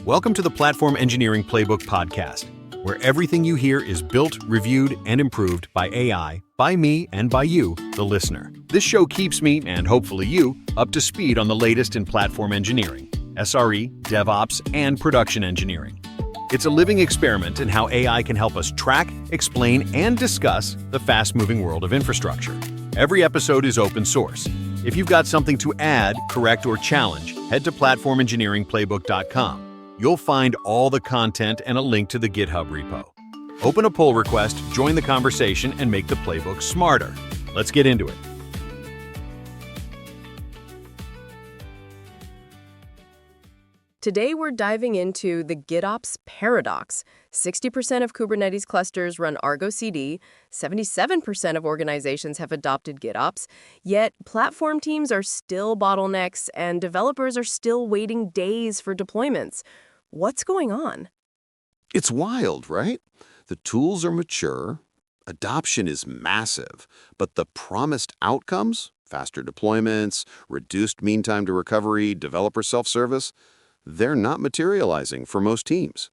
Welcome to the Platform Engineering Playbook podcast, where everything you hear is built, reviewed, and improved by AI, by me, and by you, the listener. This show keeps me, and hopefully you, up to speed on the latest in platform engineering, SRE, DevOps, and production engineering. It's a living experiment in how AI can help us track, explain, and discuss the fast-moving world of infrastructure. Every episode is open source. If you've got something to add, correct, or challenge, head to platform-engineering-playbook.com. You'll find all the content and a link to the GitHub repo. Open a pull request, join the conversation, and make the playbook smarter. Let's get into it. Today, we're diving into the GitOps paradox. 60% of Kubernetes clusters run ArgoCD, 77% of organizations have adopted GitOps, yet platform teams are still bottlenecks and developers are still waiting days for deployments. What's going on? It's wild, right? The tools are mature, adoption is massive, but the promised outcomes, faster deployments, reduced mean time to recovery, developer self-service, they're not materializing for most teams.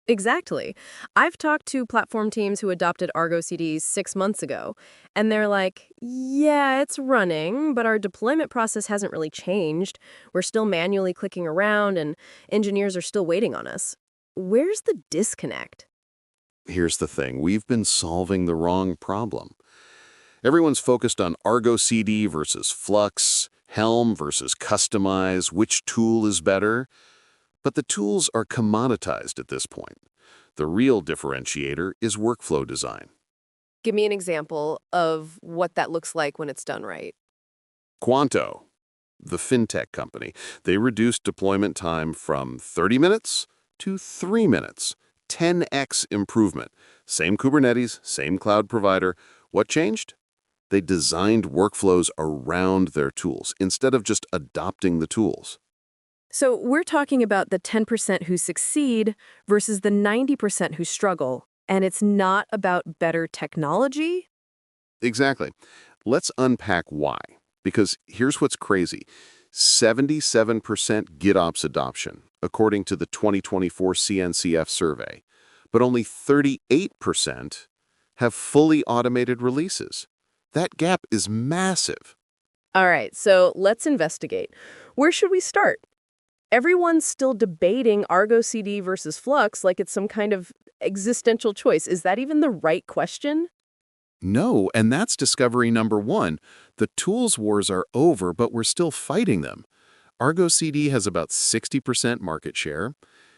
Exactly. I've talked to platform teams who adopted ArgoCD 6 months ago, and they're like, yeah, it's running, but our deployment process hasn't really changed. We're still manually clicking around, and engineers are still waiting on us. Where's the disconnect? Here's the thing, we've been solving the wrong problem. Everyone's focused on ArgoCD versus Flux, Helm versus Customize, which tool is better? But the tools are commoditized at this point. The real differentiator is workflow design. Give me an example of what that looks like when it's done right. Qonto, the fintech company, they reduced deployment time from 30 minutes to 3 minutes. 10x improvement. Same Kubernetes, same cloud provider. What changed? They designed workflows around their tools instead of just adopting the tools. So we're talking about the 10% who succeed versus the 90% who struggle, and it's not about better technology? Exactly. Let's unpack why. Because here's what's crazy. 77% GitOps adoption, according to the 2024 CNCF survey, but only 38% have fully automated releases. That gap is massive. All right, so let's investigate. Where should we start? Everyone's still debating ArgoCD versus Flux like it's some kind of existential choice. Is that even the right question? No, and that's discovery number one. The tools wars are over, but we're still fighting them. ArgoCD has about 60% market share.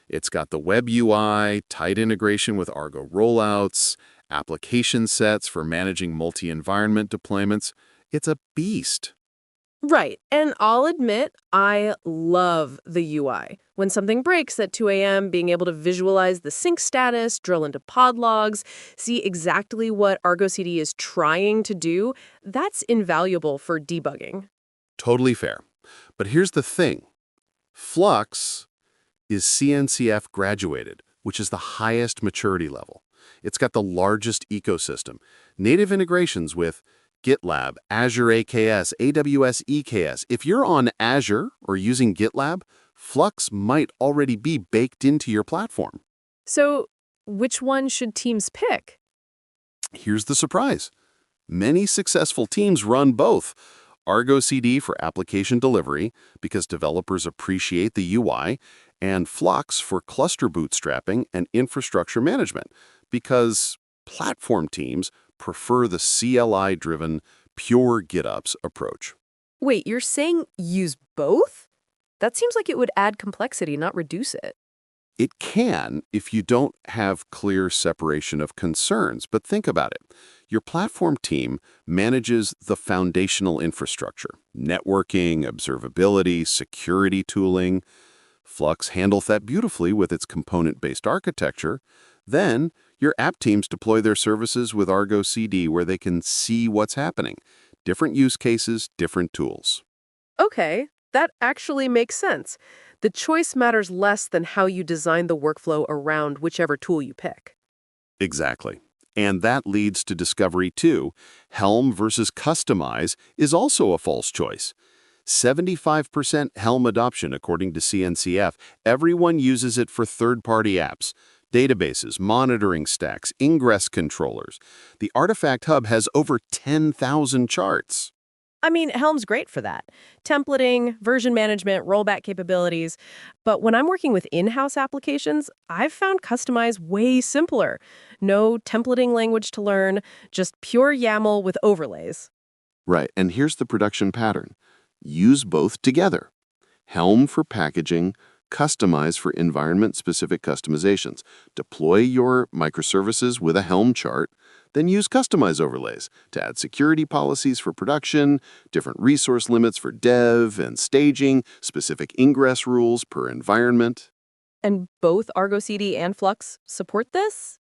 It's got the web UI, tight integration with Argo rollouts, application sets for managing multi-environment deployments. It's a beast. Right, and I'll admit, I love the UI. When something breaks at 2 a.m., being able to visualize the sync status, drill into pod logs, see exactly what ArgoCD is trying to do, that's invaluable for debugging. Totally fair. But here's the thing. Flux is CNCF graduated, which is the highest maturity level. It's got the largest ecosystem, native integrations with GitLab, Azure AKS, AWS EKS. If you're on Azure or using GitLab, Flux might already be baked into your platform. So which one should teams pick? Here's the surprise. Many successful teams run both. ArgoCD for application delivery, because developers appreciate the UI, and Flux for cluster bootstrapping and infrastructure management, because platform teams prefer the CLI-driven, pure GitOps approach. Wait, you're saying use both? That seems like it would add complexity, not reduce it. It can if you don't have clear separation of concerns, but think about it. Your platform team manages the foundational infrastructure, networking, observability, security tooling. Flux handles that beautifully with its component-based architecture. Then, your app teams deploy their services with ArgoCD where they can see what's happening. Different use cases, different tools. Okay, that actually makes sense. The choice matters less than how you design the workflow around whichever tool you pick. Exactly. And that leads to discovery 2. Helm versus Customize is also a false choice. 75% Helm adoption according to CNCF. Everyone uses it for third-party apps, databases, monitoring stacks, ingress controllers. The Artifact Hub has over 10,000 charts. I mean, Helm's great for that. Templating, version management, rollback capabilities. But when I'm working with in-house applications, I've found Customize way simpler. No templating language to learn, just pure YAML with overlays. Right, and here's the production pattern. Use both together. Helm for packaging, Customize for environment-specific customizations. Deploy your microservices with a Helm chart, then use Customize overlays to add security policies for production, different resource limits for dev and staging, specific ingress rules per environment. And both ArgoCD and Flux support this?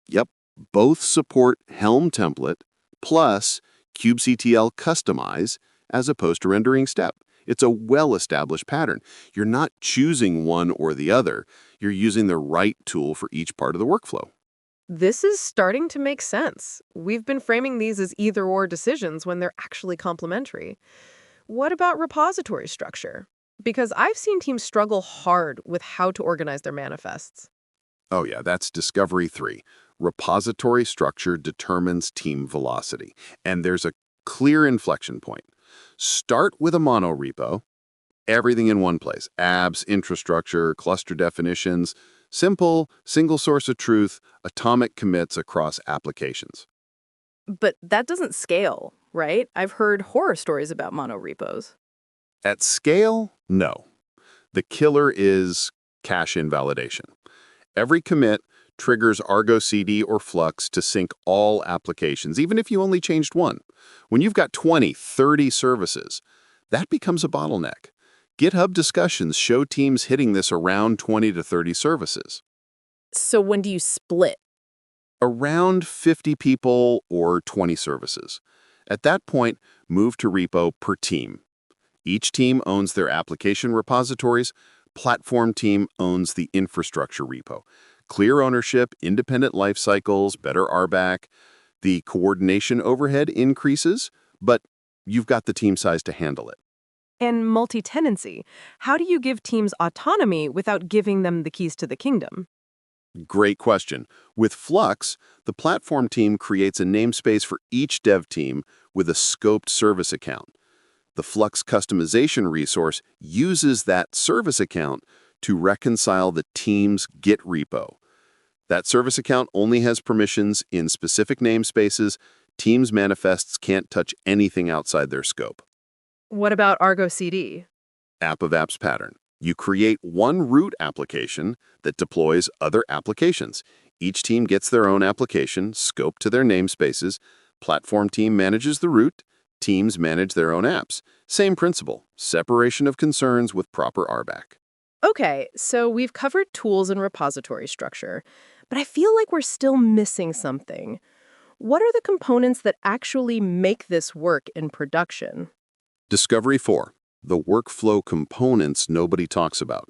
Yep, both support Helm template plus kubectl Customize as a post-rendering step. It's a well-established pattern. You're not choosing one or the other. You're using the right tool for each part of the workflow. This is starting to make sense. We've been framing these as either-or decisions when they're actually complementary. What about repository structure? Because I've seen teams struggle hard with how to organize their manifests. Oh yeah, that's Discovery 3. Repository structure determines team velocity. And there's a clear inflection point. Start with a monorepo, everything in one place. Apps, infrastructure, cluster definitions, simple, single source of truth, atomic commits across applications. But that doesn't scale, right? I've heard horror stories about monorepos. At scale, no. The killer is cache invalidation. Every commit triggers ArgoCD or Flux to sync all applications, even if you only changed one. When you've got 20, 30 services, that becomes a bottleneck. GitHub discussions show teams hitting this around 20 to 30 services. So when do you split? Around 50 people or 20 services. At that point, move to repo per team. Each team owns their application repositories. Platform team owns the infrastructure repo. Clear ownership, independent life cycles, better RBAC. The coordination overhead increases, but you've got the team size to handle it. And multi-tenancy. How do you give teams autonomy without giving them the keys to the kingdom? Great question. With Flux, the platform team creates a namespace for each dev team with a scoped service account. The Flux customization resource uses that service account to reconcile the team's Git repo. That service account only has permissions in specific namespaces. Teams' manifests can't touch anything outside their scope. What about ArgoCD? App of apps pattern. You create one root application that deploys other applications. Each team gets their own application, scoped to their namespaces. Platform team manages the root. Teams manage their own apps. Same principle, separation of concerns with proper RBAC. Okay, so we've covered tools and repository structure, but I feel like we're still missing something. What are the components that actually make this work in production? Discovery 4, the workflow components nobody talks about.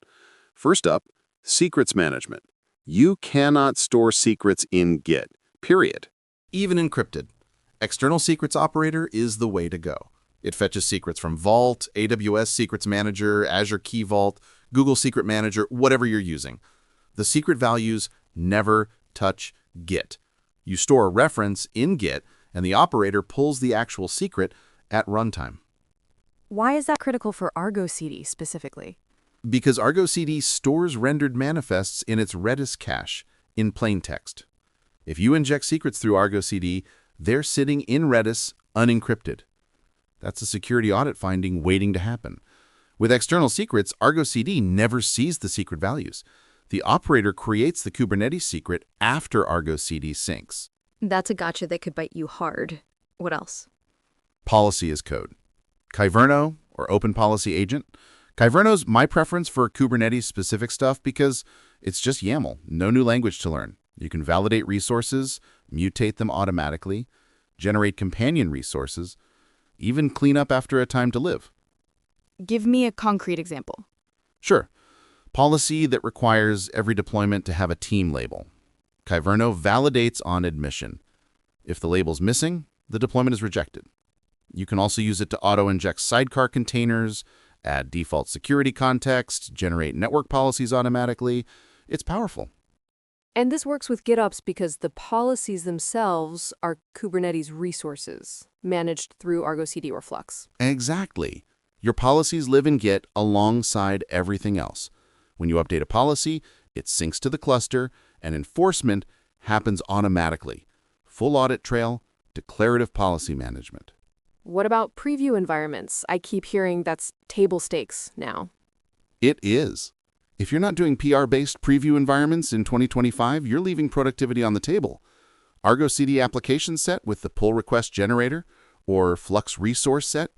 First up, secrets management. You cannot store secrets in Git, period. Even encrypted. External Secrets Operator is the way to go. It fetches secrets from Vault, AWS Secrets Manager, Azure Key Vault, Google Secret Manager, whatever you're using. The secret values never touch Git. You store a reference in Git, and the operator pulls the actual secret at runtime. Why is that critical for ArgoCD specifically? Because ArgoCD stores rendered manifests in its Redis cache in plain text. If you inject secrets through ArgoCD, they're sitting in Redis unencrypted. That's a security audit finding waiting to happen. With external secrets, ArgoCD never sees the secret values. The operator creates the Kubernetes secret after ArgoCD syncs. That's a gotcha that could bite you hard. What else? Policy as code. Kyverno, or Open Policy Agent. Kyverno's my preference for Kubernetes-specific stuff because it's just YAML, no new language to learn. You can validate resources, mutate them automatically, generate companion resources, even clean up after a time to live. Give me a concrete example. Sure. Policy that requires every deployment to have a team label. Kyverno validates on admission. If the label's missing, the deployment is rejected. You can also use it to auto-inject sidecar containers, add default security context, generate network policies automatically. It's powerful. And this works with GitOps because the policies themselves are Kubernetes resources managed through ArgoCD or Flux. Exactly. Your policies live in Git alongside everything else. When you update a policy, it syncs to the cluster, and enforcement happens automatically. Full audit trail, declarative policy management. What about preview environments? I keep hearing that's table stakes now. It is. If you're not doing PR-based preview environments in 2025, you're leaving productivity on the table. ArgoCD application set with the pull request generator or Flux resource set.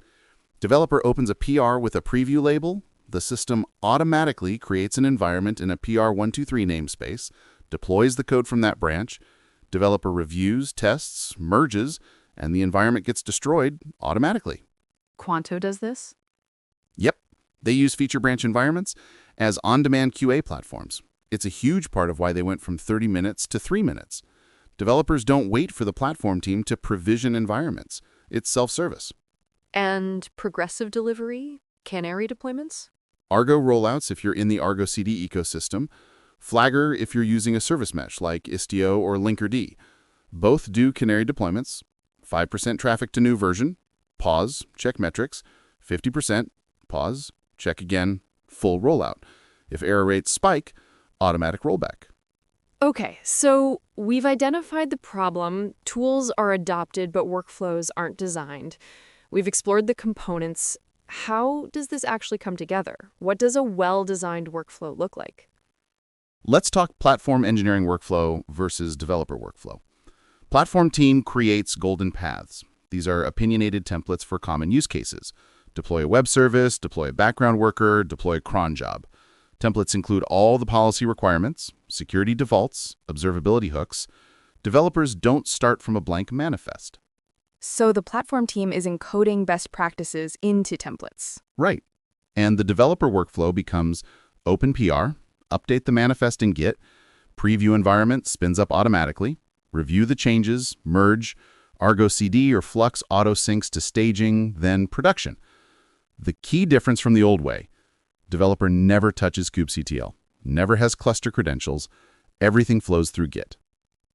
Developer opens a PR with a preview label. The system automatically creates an environment in a PR123 namespace, deploys the code from that branch. Developer reviews, tests, merges, and the environment gets destroyed automatically. Qonto does this? Yep. They use feature branch environments as on-demand QA platforms. It's a huge part of why they went from 30 minutes to 3 minutes. Developers don't wait for the platform team to provision environments. It's self-service. And progressive delivery? Canary deployments? Argo rollouts if you're in the ArgoCD ecosystem. Flagger if you're using a service mesh like Istio or Linkerd. Both do canary deployments. 5% traffic to new version. Pause, check metrics. 50%, pause, check again, full rollout. If error rates spike, automatic rollback. Okay, so we've identified the problem. Tools are adopted, but workflows aren't designed. We've explored the components. How does this actually come together? What does a well-designed workflow look like? Let's talk platform engineering workflow versus developer workflow. Platform team creates golden paths. These are opinionated templates for common use cases. Deploy a web service, deploy a background worker, deploy a cron job. Templates include all the policy requirements, security defaults, observability hooks. Developers don't start from a blank manifest. So the platform team is encoding best practices into templates. Right. And the developer workflow becomes open PR, update the manifest in Git, preview environment spins up automatically, review the changes, merge, ArgoCD or Flux auto-syncs to staging, then production. The key difference from the old way, developer never touches kubectl, never has cluster credentials, everything flows through Git.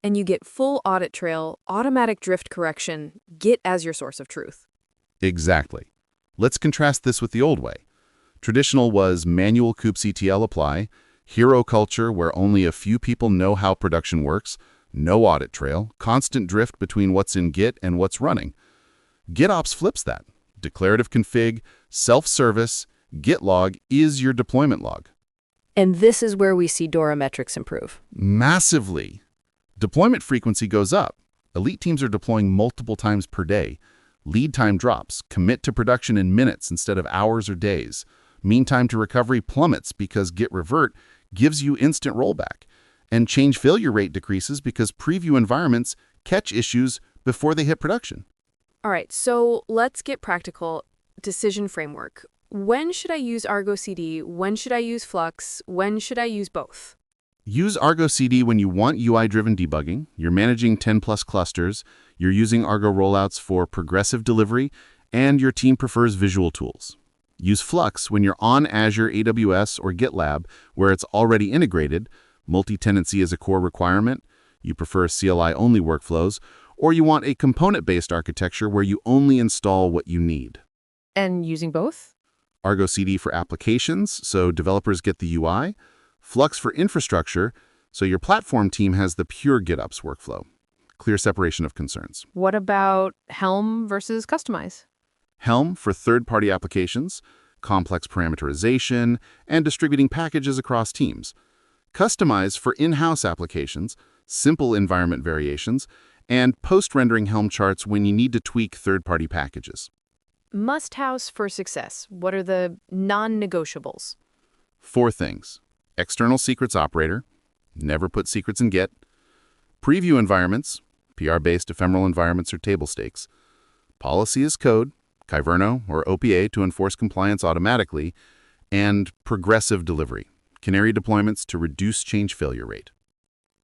And you get full audit trail, automatic drift correction, Git as your source of truth. Exactly. Let's contrast this with the old way. Traditional was manual kubectl apply, hero culture where only a few people know how production works, no audit trail, constant drift between what's in Git and what's running. GitOps flips that. Declarative config, self-service, Git log is your deployment log. And this is where we see DORA metrics improve. Massively. Deployment frequency goes up. Elite teams are deploying multiple times per day. Lead time drops. Commit to production in minutes instead of hours or days. Mean time to recovery plummets because Git revert gives you instant rollback. And change failure rate decreases because preview environments catch issues before they hit production. All right, so let's get practical. Decision framework. When should I use ArgoCD? When should I use Flux? When should I use both? Use ArgoCD when you want UI-driven debugging, you're managing 10+ clusters, you're using Argo rollouts for progressive delivery, and your team prefers visual tools. Use Flux when you're on Azure, AWS, or GitLab, where it's already integrated. Multi-tenancy is a core requirement. You prefer CLI-only workflows, or you want a component-based architecture where you only install what you need. And using both? ArgoCD for applications, so developers get the UI. Flux for infrastructure, so your platform team has the pure GitOps workflow. Clear separation of concerns. What about Helm versus Customize? Helm for third-party applications, complex parameterization, and distributing packages across teams. Customize for in-house applications, simple environment variations, and post-rendering Helm charts when you need to tweak third-party packages. Must-haves for success. What are the non-negotiables? 4 things. External secrets operator, never put secrets in Git. Preview environments, PR-based ephemeral environments or table stakes. Policy as code, Kyverno or OPA to enforce compliance automatically. And progressive delivery, canary deployments to reduce change failure rate.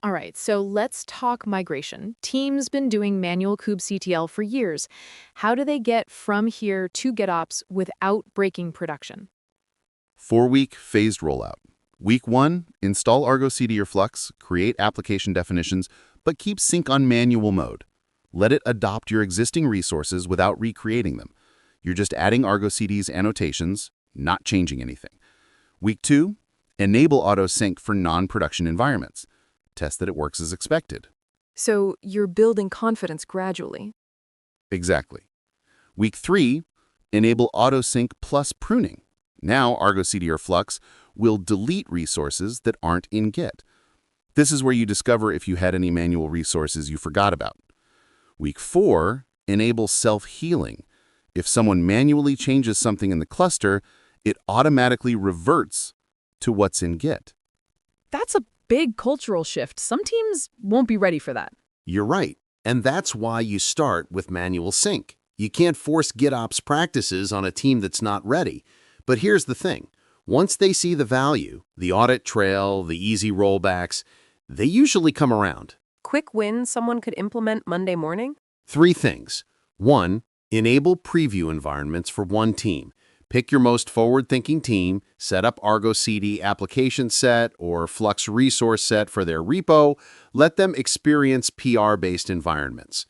All right, so let's talk migration. Team's been doing manual kubectl for years. How do they get from here to GitOps without breaking production? 4-week phased rollout. Week 1, install ArgoCD or Flux, create application definitions, but keep sync on manual mode. Let it adopt your existing resources without recreating them. You're just adding ArgoCD's annotations, not changing anything. Week 2, enable auto-sync for non-production environments. Test that it works as expected. So you're building confidence gradually. Exactly. Week 3, enable auto-sync plus pruning. Now ArgoCD or Flux will delete resources that aren't in Git. This is where you discover if you had any manual resources you forgot about. Week 4, enable self-healing. If someone manually changes something in the cluster, it automatically reverts to what's in Git. That's a big cultural shift. Some teams won't be ready for that. You're right, and that's why you start with manual sync. You can't force GitOps practices on a team that's not ready. But here's the thing. Once they see the value, the audit trail, the easy rollbacks, they usually come around. Quick win someone could implement Monday morning? 3 things. 1, enable preview environments for one team. Pick your most forward-thinking team, set up ArgoCD application set or Flux resource set for their repo, let them experience PR-based environments.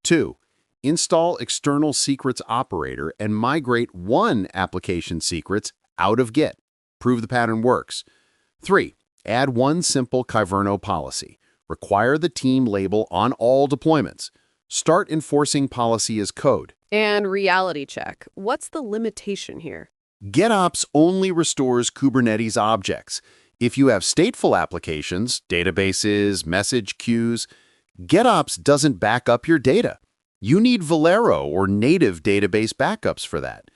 2, install external secrets operator and migrate one application secrets out of Git. Prove the pattern works. 3, add one simple Kyverno policy. Require the team label on all deployments. Start enforcing policy as code. And reality check. What's the limitation here? GitOps only restores Kubernetes objects. If you have stateful applications, databases, message queues, GitOps doesn't back up your data. You need Valero or native database backups for that.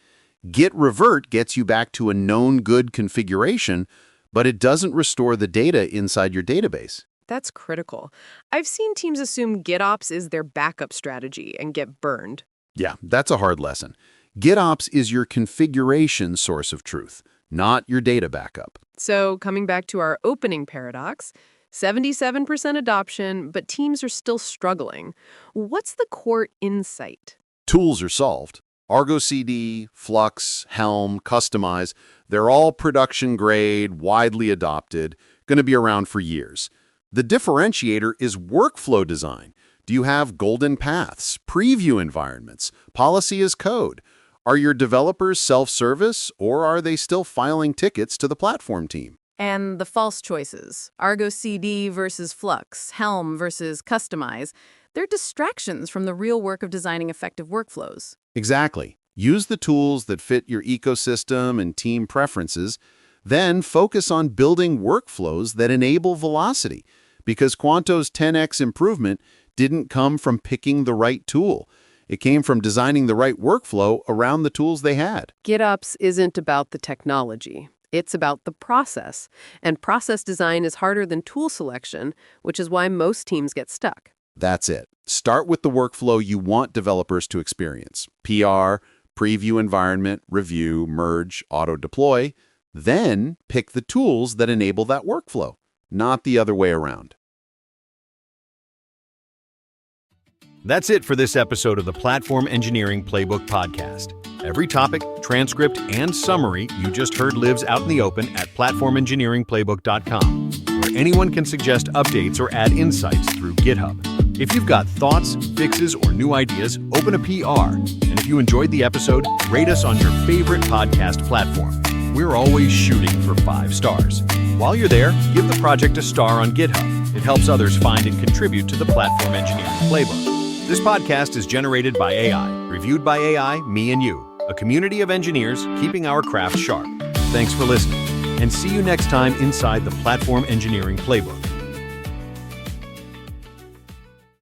Git revert gets you back to a known good configuration, but it doesn't restore the data inside your database. That's critical. I've seen teams assume GitOps is their backup strategy and get burned. Yeah, that's a hard lesson. GitOps is your configuration source of truth, not your data backup. So coming back to our opening paradox, 77% adoption, but teams are still struggling. What's the core insight? Tools are solved. ArgoCD, Flux, Helm, Customize, they're all production grade, widely adopted, going to be around for years. The differentiator is workflow design. Do you have golden paths, preview environments, policy as code? Are your developers self-service, or are they still filing tickets to the platform team? And the false choices, ArgoCD versus Flux, Helm versus Customize, they're distractions from the real work of designing effective workflows. Exactly. Use the tools that fit your ecosystem and team preferences, then focus on building workflows that enable velocity, because Qonto's 10x improvement didn't come from picking the right tool. It came from designing the right workflow around the tools they had. GitOps isn't about the technology. It's about the process. And process design is harder than tool selection, which is why most teams get stuck. That's it. Start with the workflow you want developers to experience. PR, preview environment, review, merge, auto-deploy. Then pick the tools that enable that workflow, not the other way around. That's it for this episode of the Platform Engineering Playbook podcast. Every topic, transcript, and summary you just heard lives out in the open at platform-engineering-playbook.com, where anyone can suggest updates or add insights through GitHub. If you've got thoughts, fixes, or new ideas, open a PR. And if you enjoyed the episode, rate us on your favorite podcast platform. We're always shooting for 5 stars. While you're there, give the project a star on GitHub. It helps others find and contribute to the Platform Engineering Playbook. This podcast is generated by AI, reviewed by AI, me and you, a community of engineers keeping our craft sharp. Thanks for listening, and see you next time inside the Platform Engineering Playbook.